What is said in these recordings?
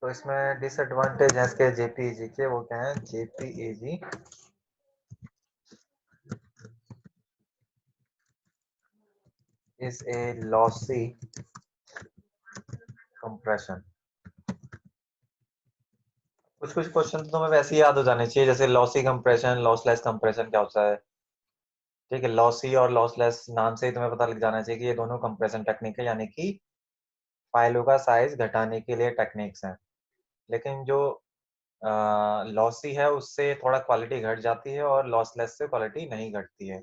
तो इसमें डिसएडवांटेज है इसके जेपीईजी के, वो क्या है? JPEG is a lossy compression. कुछ कुछ क्वेश्चन तो तुम्हें वैसे ही याद हो जाने चाहिए, जैसे लॉसी कंप्रेशन, लॉसलेस कंप्रेशन क्या होता है। ठीक है, लॉसी और लॉसलेस नाम से ही तुम्हें पता लग जाना चाहिए कि ये दोनों कंप्रेशन टेक्निक है, यानी कि फाइलों का साइज घटाने के लिए टेक्निक्स हैं। लेकिन जो लॉसी है उससे थोड़ा क्वालिटी घट जाती है और लॉसलेस से क्वालिटी नहीं घटती है।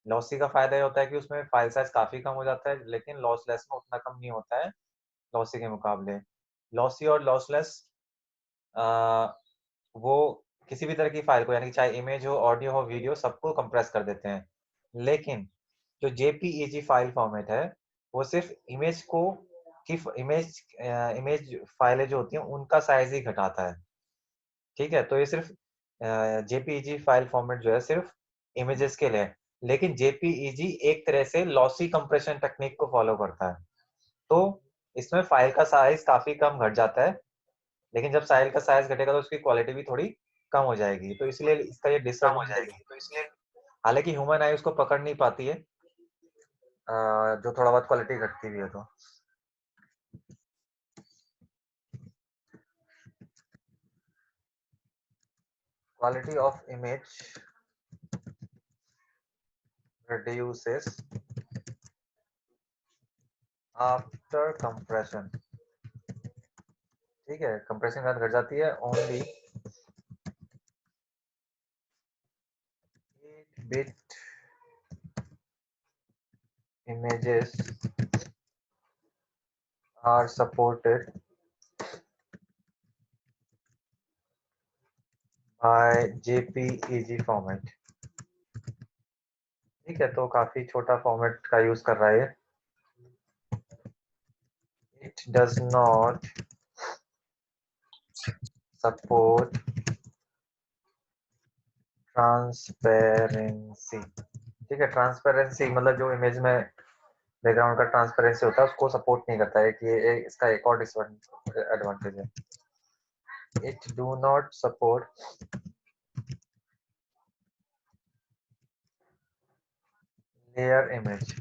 लॉसी का फायदा ये होता है कि उसमें फाइल साइज काफी कम हो जाता है, लेकिन लॉसलेस में उतना कम नहीं होता है लॉसी के मुकाबले। लॉसी और लॉसलेस वो किसी भी तरह की फाइल को, यानी कि चाहे इमेज हो, ऑडियो हो, वीडियो, सबको कंप्रेस कर देते हैं। लेकिन जो जेपीईजी फाइल फॉर्मेट है वो सिर्फ इमेज को की इमेज फाइलें जो होती हैं उनका साइज ही घटाता है। ठीक है, तो ये सिर्फ जेपीईजी फाइल फॉर्मेट जो है सिर्फ इमेजेस के लिए है। लेकिन जेपीईजी एक तरह से लॉसी कंप्रेशन टेक्निक को फॉलो करता है, तो इसमें फाइल का साइज काफी कम घट जाता है। लेकिन जब फाइल का साइज घटेगा तो उसकी क्वालिटी भी थोड़ी कम हो जाएगी, तो इसलिए इसका ये डिसएडवांटेज है। तो इसलिए हालांकि ह्यूमन आई उसको पकड़ नहीं पाती है, जो थोड़ा बहुत क्वालिटी घटती भी है तो। Quality of image reduces after compression. ठीक है, कंप्रेशन के बाद घट जाती है। Only 8 bit images are supported by JPEG format। ठीक है, तो काफी छोटा फॉर्मेट का यूज कर रहा है ये। It does not support transparency. ठीक है, ट्रांसपेरेंसी मतलब जो इमेज में बैकग्राउंड का ट्रांसपेरेंसी होता है उसको सपोर्ट नहीं करता है, कि ये इसका एक और डिसएडवांटेज है। It do not support layer image.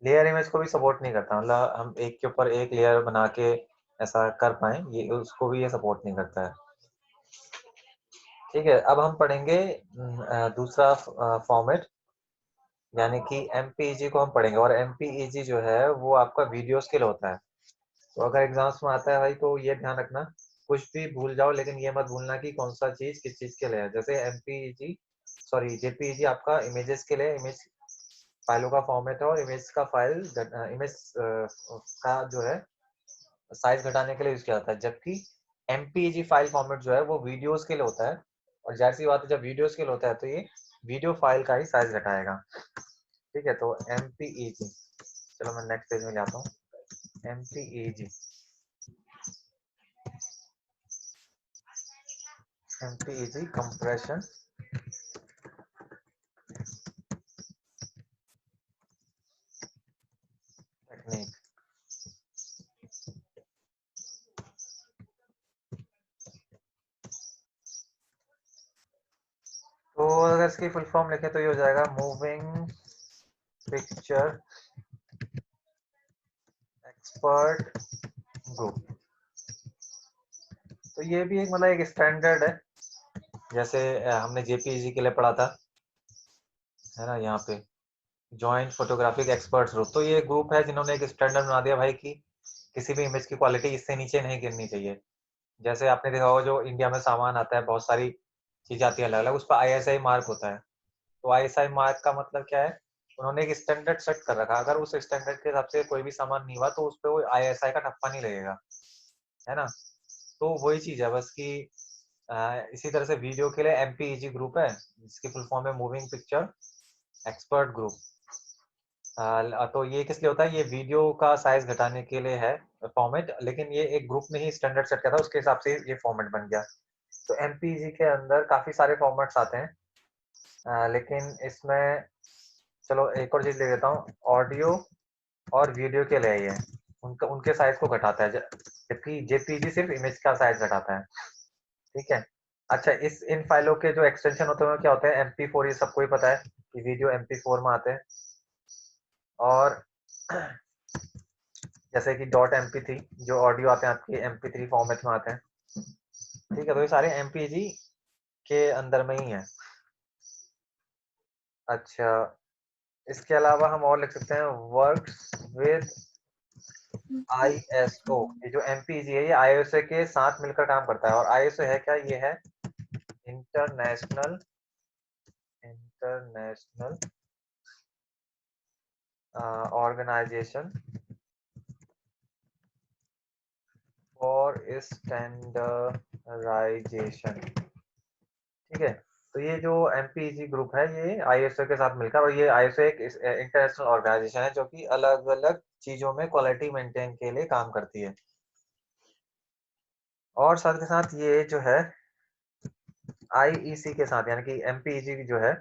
Layer image को भी सपोर्ट नहीं करता, मतलब हम एक के ऊपर एक लेयर बना के ऐसा कर पाए, ये उसको भी ये सपोर्ट नहीं करता है। ठीक है, अब हम पढ़ेंगे दूसरा फॉर्मेट, यानी कि एमपीईजी को हम पढ़ेंगे। और एमपीईजी जो है वो आपका वीडियोस के लिए होता है। तो अगर एग्जाम्स में आता है भाई तो ये ध्यान रखना, कुछ भी भूल जाओ लेकिन ये मत भूलना कि कौन सा चीज किस चीज के लिए है। जैसे एमपीईजी सॉरी जेपीईजी आपका इमेजेस के लिए, इमेज फाइलों का फॉर्मेट है और इमेज का फाइल इमेज का जो है साइज घटाने के लिए यूज किया जाता है। जबकि एमपीईजी फाइल फॉर्मेट जो है वो वीडियोस के लिए होता है, और जाहिर सी बात है जब वीडियोस के लिए होता है तो ये वीडियो फाइल का ही साइज घटाएगा। ठीक है, तो एमपीईजी, चलो मैं नेक्स्ट पेज में जाता हूँ। MPEG MPEG compression technique. तो अगर इसकी फुल फॉर्म लिखे तो ये हो जाएगा मूविंग पिक्चर एक्सपर्ट ग्रुप। तो ये भी एक मतलब एक स्टैंडर्ड है, जैसे हमने जेपीईजी के लिए पढ़ा था, है ना, यहाँ पे जॉइंट फोटोग्राफिक एक्सपर्ट्स ग्रुप। तो ये ग्रुप है जिन्होंने एक स्टैंडर्ड बना दिया भाई कि किसी भी इमेज की क्वालिटी इससे नीचे नहीं गिरनी चाहिए। जैसे आपने देखा होगा जो इंडिया में सामान आता है, बहुत सारी चीजें आती है अलग अलग, उस पर आईएसआई मार्क होता है। तो आईएसआई मार्क का मतलब क्या है? उन्होंने एक स्टैंडर्ड सेट कर रखा, अगर उस स्टैंडर्ड के हिसाब से कोई भी सामान नहीं हुआ तो उस पर वो आईएसआई का ठप्पा नहीं लगेगा, है ना। तो वही चीज है बस कि इसी तरह से वीडियो के लिए एमपीईजी ग्रुप है, जिसकी फुल फॉर्म है मूविंग पिक्चर एक्सपर्ट ग्रुप। तो ये किस लिए होता है? ये वीडियो का साइज घटाने के लिए है फॉर्मेट, लेकिन ये एक ग्रुप ने ही स्टैंडर्ड सेट किया था, उसके हिसाब से ये फॉर्मेट बन गया। तो एमपीजी के अंदर काफी सारे फॉर्मेट्स आते हैं, लेकिन इसमें चलो एक और चीज ले लेता हूँ, ऑडियो और वीडियो के लिए ये उनके साइज को घटाता है, जबकि जेपीजी सिर्फ इमेज का साइज घटाता है। ठीक है। अच्छा, इस इन फाइलों के जो एक्सटेंशन होते हैं क्या होते हैं, MP4, ये सबको ही पता है कि वीडियो MP4 में आते हैं। और जैसे कि .mp3 जो ऑडियो आते हैं आपके MP3 फॉर्मेट में आते हैं। ठीक है, तो ये सारे MPG के अंदर में ही है। अच्छा, इसके अलावा हम और लिख सकते हैं वर्क्स विद ISO। ये जो MPG है ये ISO के साथ मिलकर काम करता है। और ISO है क्या, ये है इंटरनेशनल ऑर्गेनाइजेशन फॉर स्टैंडर्डाइजेशन। ठीक है, तो ये जो MPG ग्रुप है ये ISO के साथ मिलकर, और ये ISO एक इंटरनेशनल ऑर्गेनाइजेशन है जो कि अलग अलग चीजों में क्वालिटी मेंटेन के लिए काम करती है। और साथ के साथ ये जो है IEC के साथ, यानी कि MPEG जो है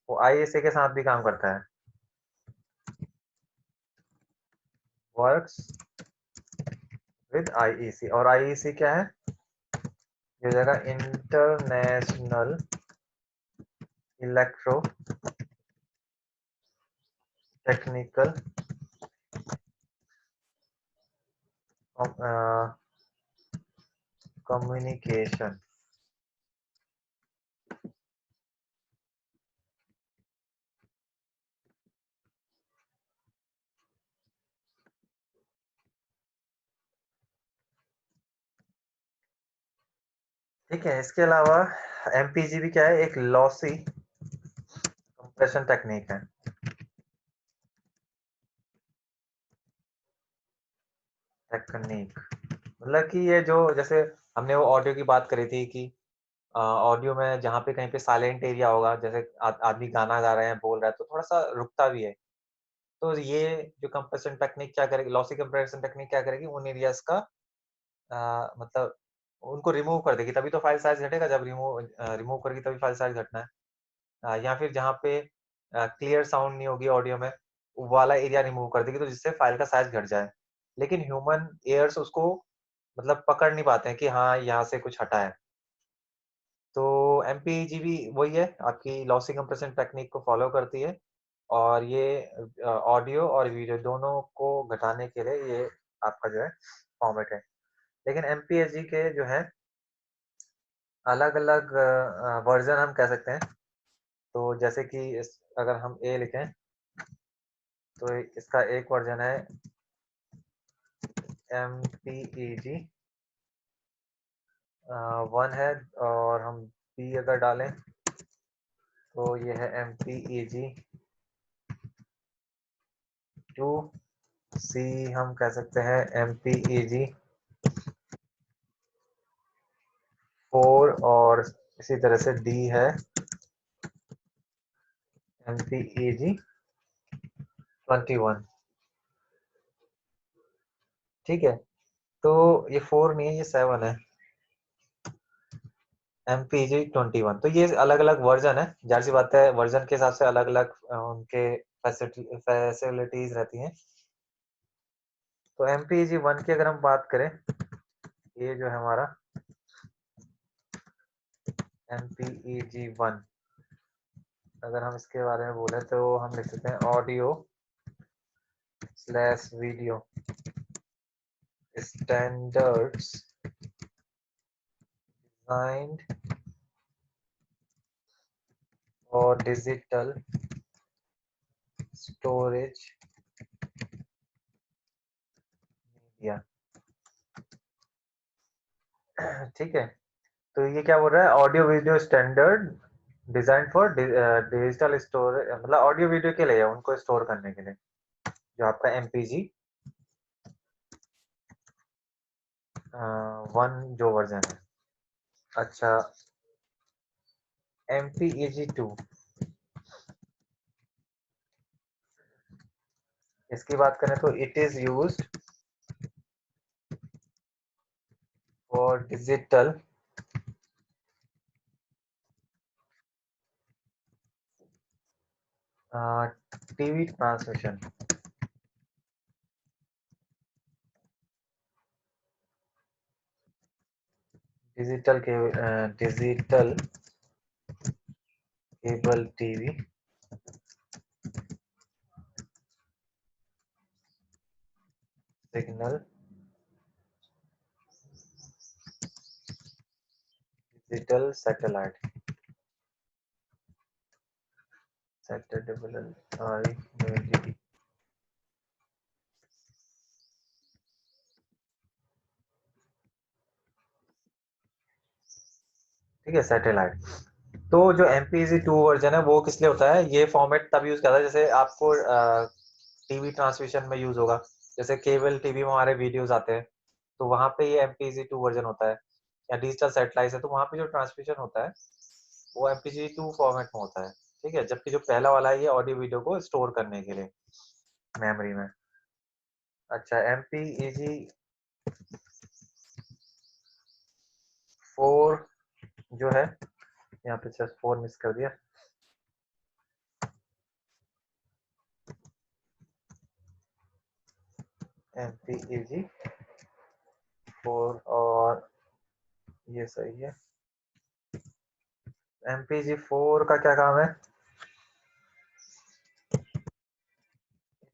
वो ISA के साथ भी काम करता है। वर्क्स विद IEC, और IEC क्या है, ये जगह इंटरनेशनल इलेक्ट्रो टेक्निकल कम्युनिकेशन। ठीक है, इसके अलावा MPG भी क्या है, एक लॉसी कंप्रेशन टेक्निक है। टेक्निक मतलब कि ये जो, जैसे हमने वो ऑडियो की बात करी थी कि ऑडियो में जहाँ पे कहीं पे साइलेंट एरिया होगा, जैसे आदमी गाना गा रहे हैं, बोल रहा है, तो थोड़ा सा रुकता भी है। तो ये जो कंप्रेशन टेक्निक क्या करेगी, लॉसी कंप्रेशन टेक्निक क्या करेगी, उन एरियाज का मतलब उनको रिमूव कर देगी, तभी तो फाइल साइज घटेगा। जब रिमूव करेगी तभी फाइल साइज घटना है। या फिर जहाँ पे क्लियर साउंड नहीं होगी ऑडियो में, वो वाला एरिया रिमूव कर देगी, तो जिससे फाइल का साइज घट जाए। लेकिन ह्यूमन एयर्स उसको मतलब पकड़ नहीं पाते हैं कि हाँ यहाँ से कुछ हटा है। तो MPEG भी वही है, आपकी लॉसी कंप्रेशन टेक्निक को फॉलो करती है, और ये ऑडियो और वीडियो दोनों को घटाने के लिए ये आपका जो है फॉर्मेट है। लेकिन MPEG के जो है अलग अलग वर्जन हम कह सकते हैं। तो जैसे कि अगर हम ए लिखें तो इसका एक वर्जन है MPEG 1 है, और हम बी अगर डालें तो ये है MPEG 2। सी हम कह सकते हैं MPEG 4, और इसी तरह से डी है MPEG 21। ठीक है, तो ये 4 नहीं है, ये 7 है, MPEG 21। तो ये अलग अलग वर्जन है, जाहिर सी बात है वर्जन के हिसाब से अलग अलग उनके फैसिलिटीज रहती हैं। तो MPEG 1 की अगर हम बात करें, ये जो है हमारा MPEG 1, अगर हम इसके बारे में बोले तो हम लिख सकते हैं audio slash video standards designed और डिजिटल स्टोरेज मीडिया। ठीक है, तो ये क्या बोल रहा है, audio video standard design for digital storage, मतलब ऑडियो वीडियो के लिए है, उनको स्टोर करने के लिए, जो आपका MPG 1 जो वर्जन है। अच्छा, MPEG 2, इसकी बात करें तो it is used for digital TV transmission, digital cable TV, signal, digital satellite, TV. ठीक है, सैटेलाइट। तो जो MPEG-2 वर्जन है वो किस लिए होता है, ये फॉर्मेट तब यूज करता है जैसे आपको टीवी ट्रांसमिशन में यूज होगा, जैसे केबल टीवी में हमारे वीडियोस आते हैं, तो वहां पे ये MPEG-2 वर्जन होता है, या डिजिटल सैटेलाइट है तो वहां पे जो ट्रांसमिशन होता है वो MPEG-2 फॉर्मेट में होता है। ठीक है, जबकि जो पहला वाला है ये ऑडियो वीडियो को स्टोर करने के लिए मेमोरी में। अच्छा, MPEG-4 जो है, यहाँ पे जस्ट 4 मिस कर दिया। MPEG-4 और ये सही है। MPEG-4 का क्या काम है?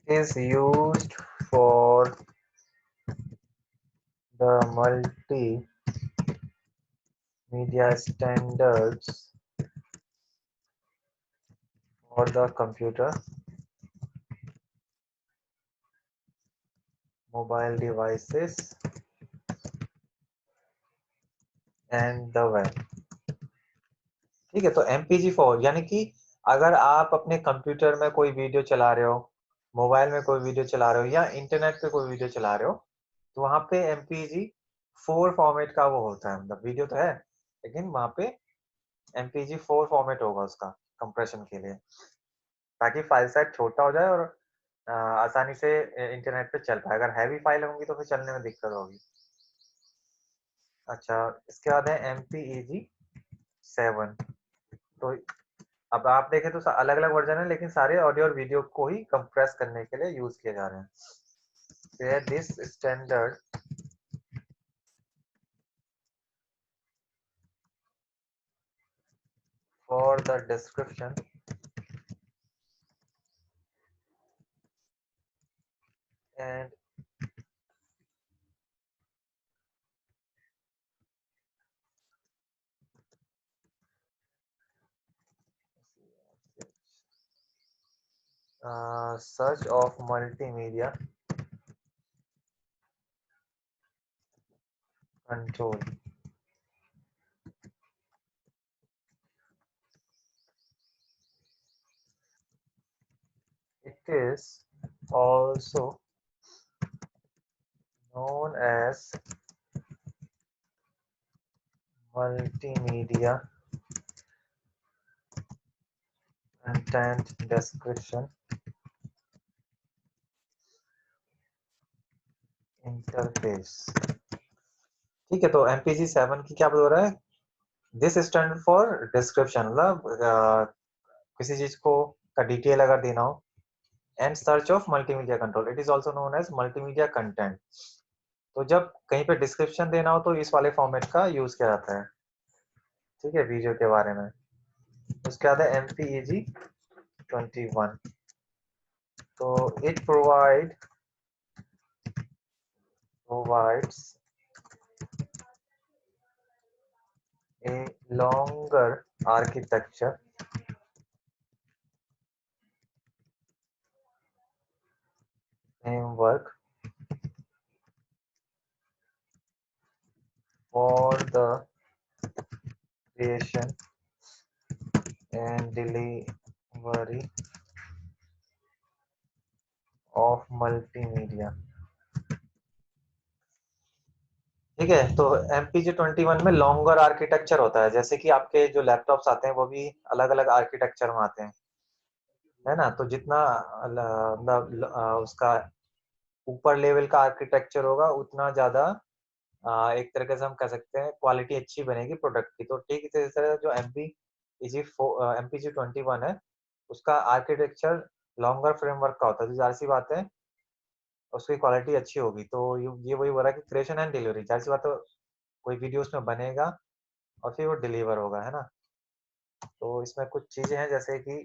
Is used for the multimedia standards for the computer, mobile devices and the web। ठीक है, तो MPEG-4 यानी कि अगर आप अपने कंप्यूटर में कोई वीडियो चला रहे हो, मोबाइल में कोई वीडियो चला रहे हो या इंटरनेट पे कोई वीडियो चला रहे हो, तो वहां पे MPEG-4 फॉर्मेट का वो होता है, मतलब वीडियो तो है लेकिन वहां पे MPEG-4 फॉर्मेट होगा उसका कंप्रेशन के लिए, ताकि फाइल साइज छोटा हो जाए और आसानी से इंटरनेट पे चल पाए। अगर हैवी फाइल होंगी तो फिर चलने में दिक्कत होगी। अच्छा, इसके बाद है MPEG-7। तो अब आप देखें तो अलग अलग वर्जन है लेकिन सारे ऑडियो और वीडियो को ही कंप्रेस करने के लिए यूज किए जा रहे हैं। This standard for the description and search of multimedia control. It is also known as multimedia content description interface। ठीक है, तो MPEG-7 की क्या बोल रहा है? दिस स्टैंड फॉर डिस्क्रिप्शन, मतलब किसी चीज को का डिटेल अगर देना हो, and search of multimedia control, it is also known as multimedia content. तो जब कहीं पे डिस्क्रिप्शन देना हो तो इस वाले फॉर्मेट का यूज किया जाता है। ठीक है, वीडियो के बारे में। उसके बाद है MPEG-21। तो it provides a longer architecture framework for the creation and delivery of multimedia। ठीक है, तो MPEG-21 में लॉन्गर आर्किटेक्चर होता है, जैसे कि आपके जो लैपटॉप्स आते हैं वो भी अलग अलग आर्किटेक्चर में आते हैं, है ना? तो जितना मतलब उसका ऊपर लेवल का आर्किटेक्चर होगा उतना ज्यादा एक तरीके से हम कह सकते हैं क्वालिटी अच्छी बनेगी प्रोडक्ट की। तो ठीक इसी तरह जो MPEG-21 है उसका आर्किटेक्चर लॉन्गर फ्रेमवर्क का होता है, तो जाहिर सी बात है उसकी क्वालिटी अच्छी होगी। तो ये वही हो रहा है कि क्रिएशन एंड डिलीवरी, जाहिर सी बात है कोई वीडियो उसमें बनेगा और फिर वो डिलीवर होगा, है ना। तो इसमें कुछ चीजें हैं जैसे कि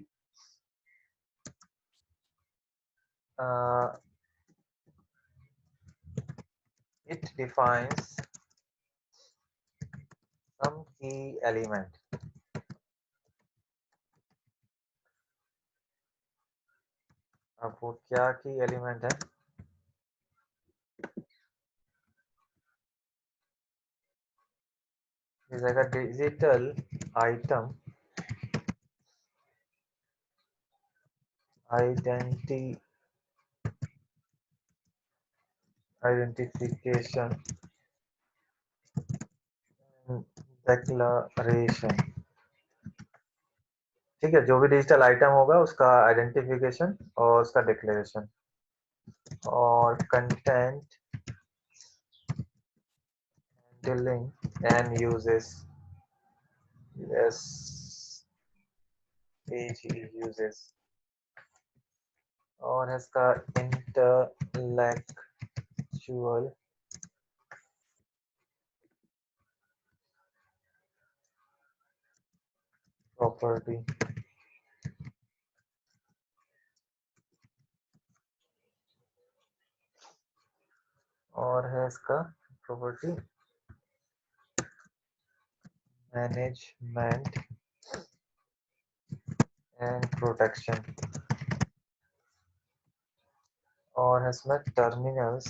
इट डिफाइंस सम की एलिमेंट। अब वो क्या की एलिमेंट है, इस जगह डिजिटल आइटम आइडेंटिफिकेशन डिक्लेरेशन। ठीक है, जो भी डिजिटल आइटम होगा उसका आइडेंटिफिकेशन और उसका डिक्लेरेशन, और content handling and uses, yes, uses, और है इसका इंटेलेक्चुअल प्रॉपर्टी, और है इसका प्रॉपर्टी मैनेजमेंट एंड प्रोटेक्शन, और है इसमें टर्मिनल्स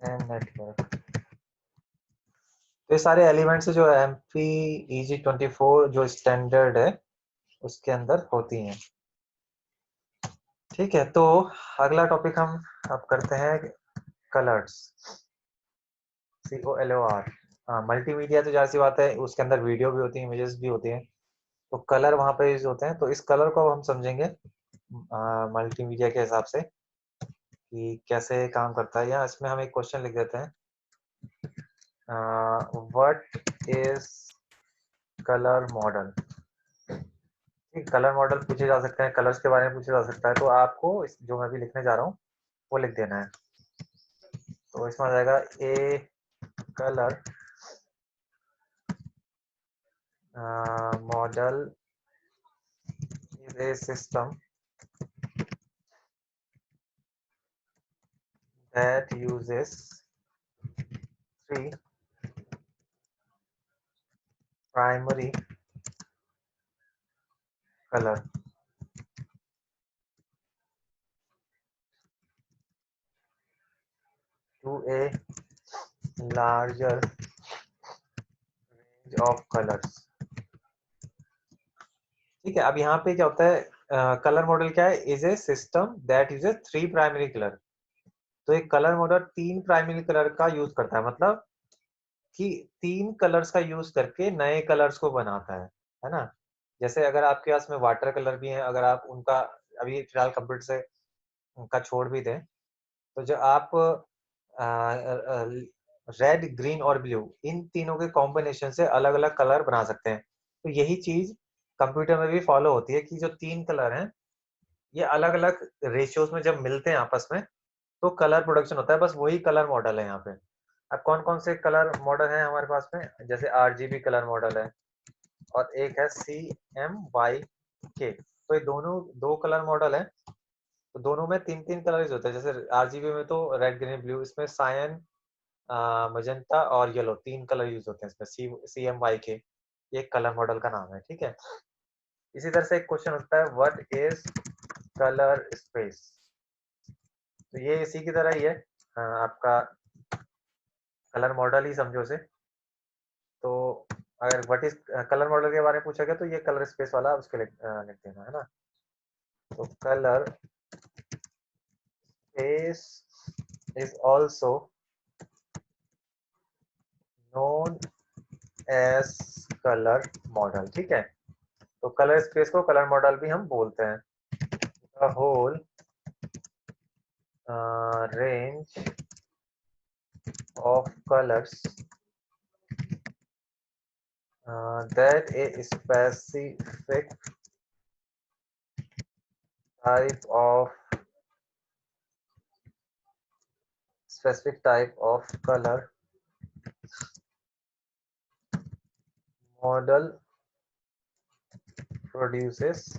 एंड नेटवर्क। तो ये सारे एलिमेंट्स जो MP-EG-24 जो स्टैंडर्ड है उसके अंदर होती हैं। ठीक है, तो अगला टॉपिक हम अब करते हैं कलर्स, COLOR। हाँ, मल्टीमीडिया तो जाहिर सी बात है उसके अंदर वीडियो भी होती है, इमेजेस भी होती हैं, तो कलर वहां पे यूज होते हैं। तो इस कलर को हम समझेंगे मल्टीमीडिया के हिसाब से कि कैसे काम करता है। या इसमें हम एक क्वेश्चन लिख देते हैं, what is colour model. Colour model पूछे जा सकते हैं, कलर्स के बारे में पूछा जा सकता है, तो आपको जो मैं भी लिखने जा रहा हूँ वो लिख देना है। तो इसमें आ जाएगा a colour model is a system that uses three primary color to a larger range of colors। ठीक है, अब यहाँ पे क्या होता है, कलर मॉडल क्या है, is a system that uses 3 primary colour. तो एक कलर मॉडल 3 प्राइमरी कलर का यूज करता है, मतलब कि 3 कलर्स का यूज करके नए कलर्स को बनाता है ना। जैसे अगर आपके पास में वाटर कलर भी है, अगर आप उनका अभी फिलहाल कंप्यूटर से उनका छोड़ भी दें, तो जो आप रेड, ग्रीन और ब्लू इन तीनों के कॉम्बिनेशन से अलग अलग कलर बना सकते हैं। तो यही चीज कंप्यूटर में भी फॉलो होती है कि जो 3 कलर हैं ये अलग अलग रेशियोज में जब मिलते हैं आपस में तो कलर प्रोडक्शन होता है। बस वही कलर मॉडल है यहाँ पे। अब कौन कौन से कलर मॉडल हैं हमारे पास में, जैसे RGB कलर मॉडल है और एक है CMYK। तो ये दोनों दो कलर मॉडल है, तो दोनों में 3 कलर यूज होते हैं। जैसे RGB में तो रेड, ग्रीन, ब्लू, इसमें सायन, मजेंटा और येलो 3 कलर यूज होते हैं इसमें। CMYK ये कलर मॉडल का नाम है। ठीक है, इसी तरह से एक क्वेश्चन होता है, व्हाट इज कलर स्पेस। तो ये इसी की तरह ही है, आपका कलर मॉडल ही समझो से। तो अगर व्हाट इज कलर मॉडल के बारे में पूछा गया तो ये कलर स्पेस वाला उसके लिख देना है ना। तो colour space is also known as colour model. ठीक है, तो कलर स्पेस को कलर मॉडल भी हम बोलते हैं। The whole range of colours that a specific type of color model produces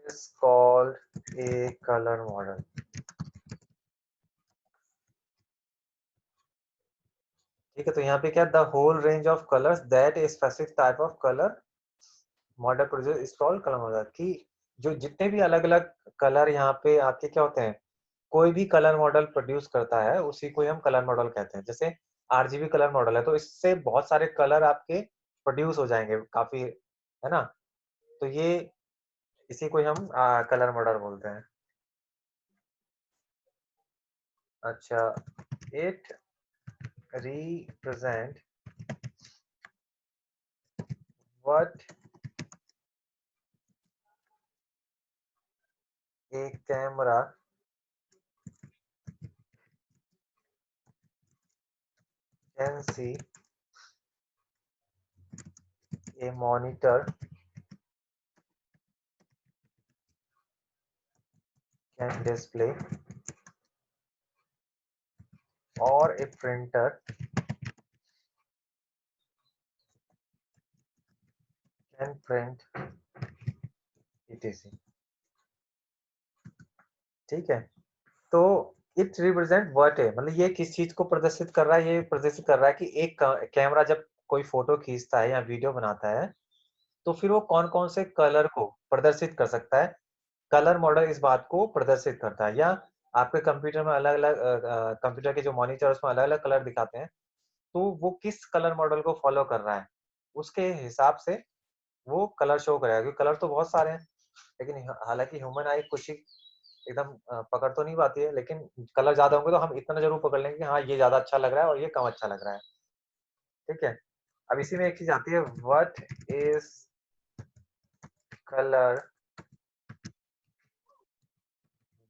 is called a color model. ठीक है, तो यहाँ पे क्या, the whole range of colours that a specific type of colour model produce is called colour model. कि जो जितने भी अलग अलग कलर यहाँ पे आपके क्या होते हैं, कोई भी कलर मॉडल प्रोड्यूस करता है उसी को हम कलर मॉडल कहते हैं। जैसे आरजीबी कलर मॉडल है तो इससे बहुत सारे कलर आपके प्रोड्यूस हो जाएंगे काफी, है ना। तो ये इसी को हम कलर मॉडल बोलते हैं। अच्छा, it represent what a camera can see, a monitor can display, or a printer can print, etc. ठीक है, तो इट रिप्रेजेंट व्हाट है, मतलब ये किस चीज को प्रदर्शित कर रहा है, ये प्रदर्शित कर रहा है कि एक कैमरा जब कोई फोटो खींचता है या वीडियो बनाता है तो फिर वो कौन कौन से कलर को प्रदर्शित कर सकता है। कलर मॉडल इस बात को प्रदर्शित करता है। या आपके कंप्यूटर में अलग अलग कंप्यूटर के जो मॉनिटर उसमें अलग अलग कलर दिखाते हैं, तो वो किस कलर मॉडल को फॉलो कर रहा है उसके हिसाब से वो कलर शो करेगा। क्योंकि कलर तो बहुत सारे हैं, लेकिन हालांकि ह्यूमन आई कुछ ही एकदम पकड़ तो नहीं पाती है, लेकिन कलर ज्यादा होंगे तो हम इतना जरूर पकड़ लेंगे कि हाँ ये ज्यादा अच्छा लग रहा है और ये कम अच्छा लग रहा है। ठीक है, अब इसी में एक चीज आती है, what is colour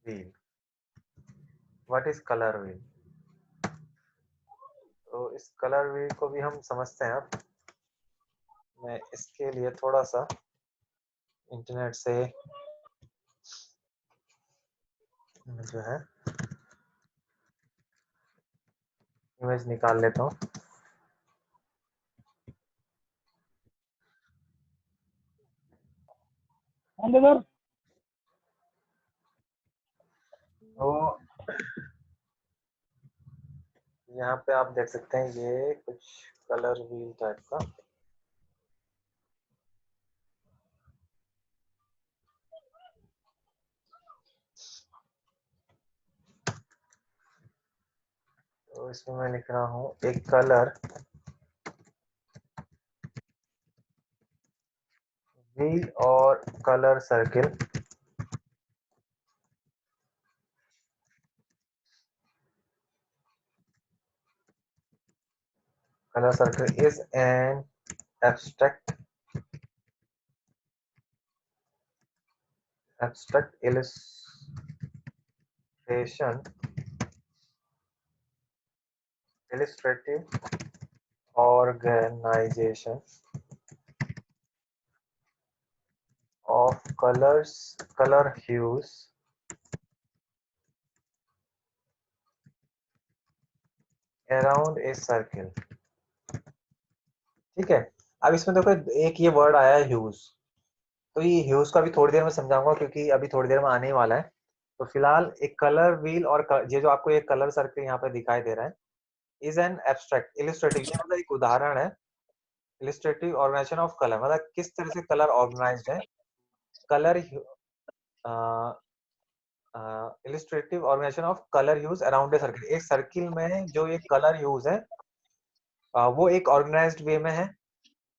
wheel. What is colour wheel, तो इस कलर व्हील को भी हम समझते हैं। अब मैं इसके लिए थोड़ा सा इंटरनेट से जो है इमेज निकाल लेता हूँ। तो यहाँ पे आप देख सकते हैं ये कुछ कलर व्हील टाइप का, तो इसमें मैं लिख रहा हूँ एक कलर व्हील और colour circle. Colour circle is an abstract illustration illustrative organization of color hues around a circle। ठीक है, अब इसमें देखो एक ये वर्ड आया है ह्यूज, तो ये ह्यूज को अभी थोड़ी देर में समझाऊंगा क्योंकि अभी थोड़ी देर में आने ही वाला है। तो फिलहाल एक कलर व्हील और ये जो आपको एक कलर सर्किल यहाँ पे दिखाई दे रहा है इज एन एब्स्ट्रैक्ट इलिस्ट्रेटिव, ये मतलब एक उदाहरण है इलिस्ट्रेटिव ऑर्गेनाइजेशन ऑफ कलर, मतलब किस तरह से कलर ऑर्गेनाइज्ड है। Colour illustrative organization of colour hues around a circle, एक सर्किल में जो एक कलर ह्यूज है वो एक ऑर्गेनाइज्ड वे में है,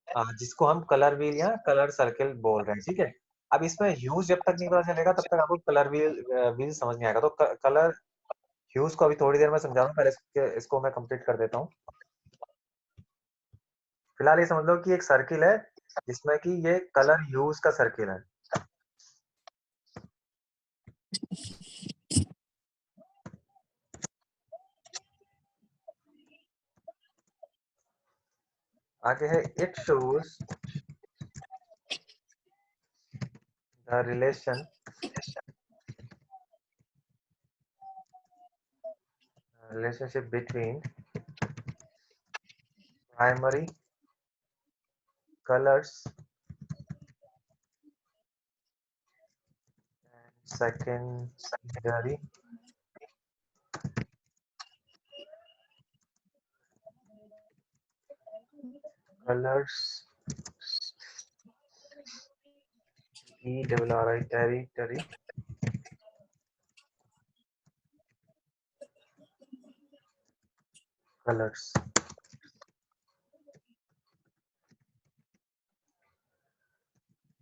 जिसको हम कलर व्हील या कलर सर्किल बोल रहे हैं। ठीक है, अब इसमें ह्यूज जब तक नहीं पता चलेगा तब तक आपको कलर व्हील समझ नहीं आएगा। तो कलर ह्यूज को अभी थोड़ी देर में समझाऊंगा, पहले इसको मैं कंप्लीट कर देता हूँ। फिलहाल ये समझ लो कि एक सर्किल है जिसमें कि ये कलर ह्यूज का सर्किल है। आगे है it shows the relationship between primary colors and secondary colors. Territory colors.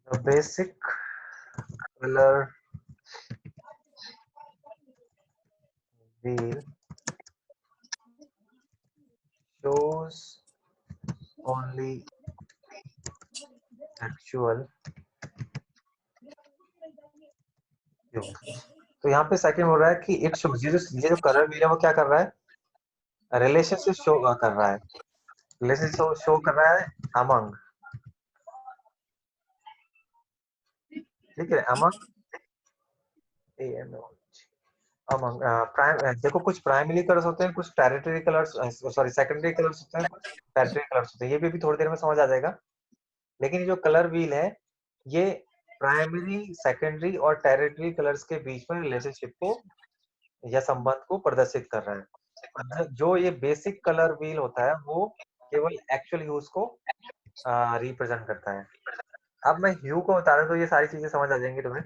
The basic color wheel shows only actual hue. तो यहाँ पे सेकंड हो रहा है कि इट शोज, ये जो कलर व्हील है वो क्या कर रहा है, रिलेशनशिप शो कर रहा है, रिलेशनशिप शो कर रहा है अमंग, ठीक है, अमंग अमंग प्राइम, देखो कुछ प्राइमरी कलर्स होते हैं, कुछ territory colours, sorry secondary colours होते हैं, कुछ टेरिटरी कलर्स होते हैं, ये भी अभी थोड़ी देर में समझ आ जाएगा। लेकिन ये जो कलर व्हील है ये प्राइमरी, सेकेंडरी और टेरिटरी कलर्स के बीच में रिलेशनशिप को या संबंध को प्रदर्शित कर रहा है। जो ये बेसिक कलर व्हील होता है वो केवल एक्चुअल ह्यूज को रिप्रेजेंट करता है। अब मैं ह्यू को बता रहा हूं तो ये सारी चीजें समझ आ जाएंगी तुम्हें।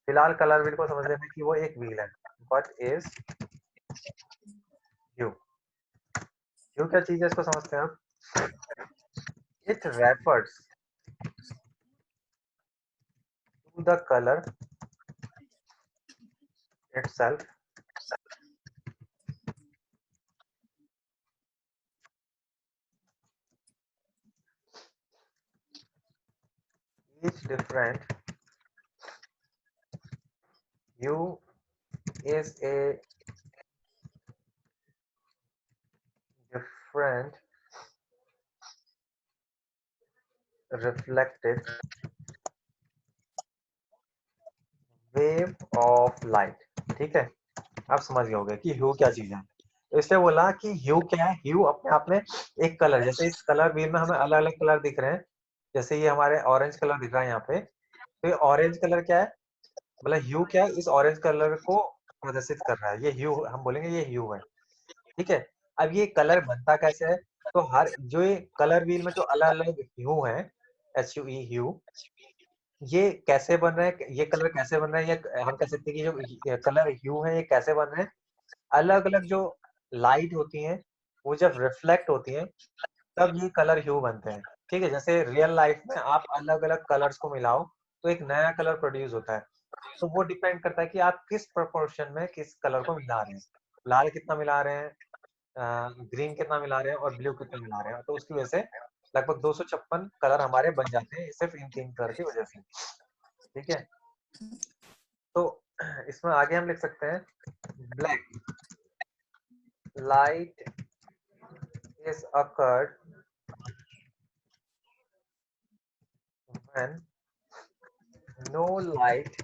फिलहाल कलर व्हील को समझ लेना कि वो एक व्हील है। व्हाट इज ह्यू? ह्यू क्या चीज है इसको समझते हैं आप। It refers to the colour itself each different hue is a different reflected wave of light। ठीक है, आप समझ गए होंगे कि ह्यू क्या चीज है। तो इसलिए बोला कि ह्यू क्या है, ह्यू अपने आप में एक कलर, जैसे इस कलर व्हील में हमें अलग अलग कलर दिख रहे हैं, जैसे ये हमारे ऑरेंज कलर दिख रहा है यहाँ पे, तो ये ऑरेंज कलर क्या है, मतलब ह्यू क्या है, इस ऑरेंज कलर को प्रदर्शित कर रहा है, ये ह्यू, हम बोलेंगे ये ह्यू है। ठीक है, अब ये कलर बनता कैसे है, तो हर जो ये कलर व्हील में जो अलग अलग ह्यू है, HUE ह्यू, ये कैसे बन रहे हैं, ये कलर कैसे बन रहे हैं, ये हम कह सकते हैं कि जो कलर ह्यू है ये कैसे बन रहे हैं, अलग अलग जो लाइट होती है वो जब रिफ्लेक्ट होती है तब ये कलर ह्यू बनते हैं। ठीक है, जैसे रियल लाइफ में आप अलग अलग कलर्स को मिलाओ तो एक नया कलर प्रोड्यूस होता है, तो वो डिपेंड करता है कि आप किस प्रोपोर्शन में किस कलर को मिला रहे हैं, लाल कितना मिला रहे हैं, ग्रीन कितना मिला रहे हैं और ब्लू कितना मिला रहे हैं, तो उसकी वजह से लगभग 256 कलर हमारे बन जाते हैं सिर्फ इन 3 कलर की वजह से। ठीक है, तो इसमें आगे हम लिख सकते हैं black light is occurred when no light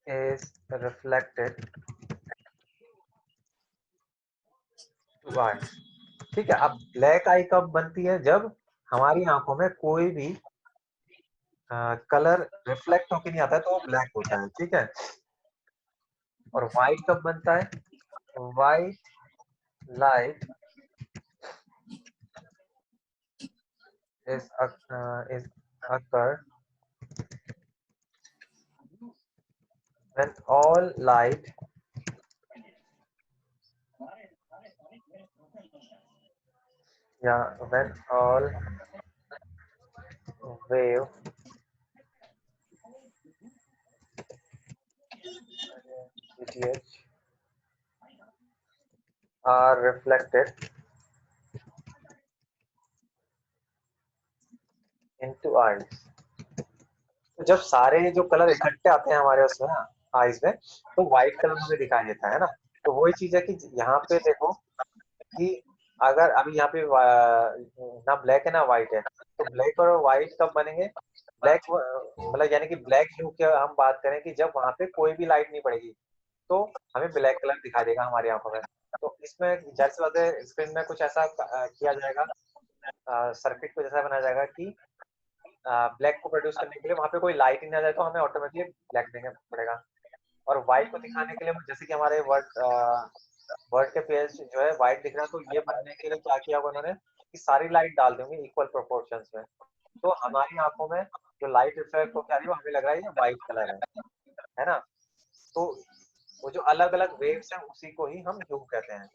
is reflected to eye। ठीक है, अब ब्लैक आई कब बनती है, जब हमारी आंखों में कोई भी कलर रिफ्लेक्ट होके नहीं आता है तो वो ब्लैक होता है। ठीक है, और व्हाइट कब बनता है, white light is occur when all light when all wave ETH are reflected into eyes। तो जब सारे जो कलर इकट्ठे आते हैं हमारे उसमें ना आईज में, तो व्हाइट कलर हमें दिखाई देता है ना। तो वही चीज है कि यहाँ पे देखो कि अगर अभी यहाँ पे ना ब्लैक है ना व्हाइट है, तो ब्लैक और व्हाइट कब बनेंगे? ब्लैक मतलब यानी कि ब्लैक ह्यू की हम बात करें कि जब वहां पे कोई भी लाइट नहीं पड़ेगी, तो हमें ब्लैक कलर दिखाई देगा हमारी आंखों में। तो इसमें जाहिर सी बात है स्क्रीन में कुछ ऐसा किया जाएगा, सर्किट को जैसा बनाया जाएगा कि ब्लैक को प्रोड्यूस करने के लिए वहां पे कोई लाइट ही ना जाए, तो हमें ऑटोमेटिकली ब्लैक देना पड़ेगा। और व्हाइट को दिखाने के लिए जैसे कि हमारे वर्ड के पेज जो है व्हाइट दिख रहा है, तो ये बनने के लिए क्या किया होगा उन्होंने कि सारी लाइट डाल देंगे इक्वल प्रोपोर्शंस में। तो हमारी आंखों में जो लाइट रिफ्लेक्ट होकर आ रही है वो हमें लग रहा है ये व्हाइट कलर है ना? तो वो जो अलग अलग वेव्स हैं उसी को ही हम ह्यू कहते हैं।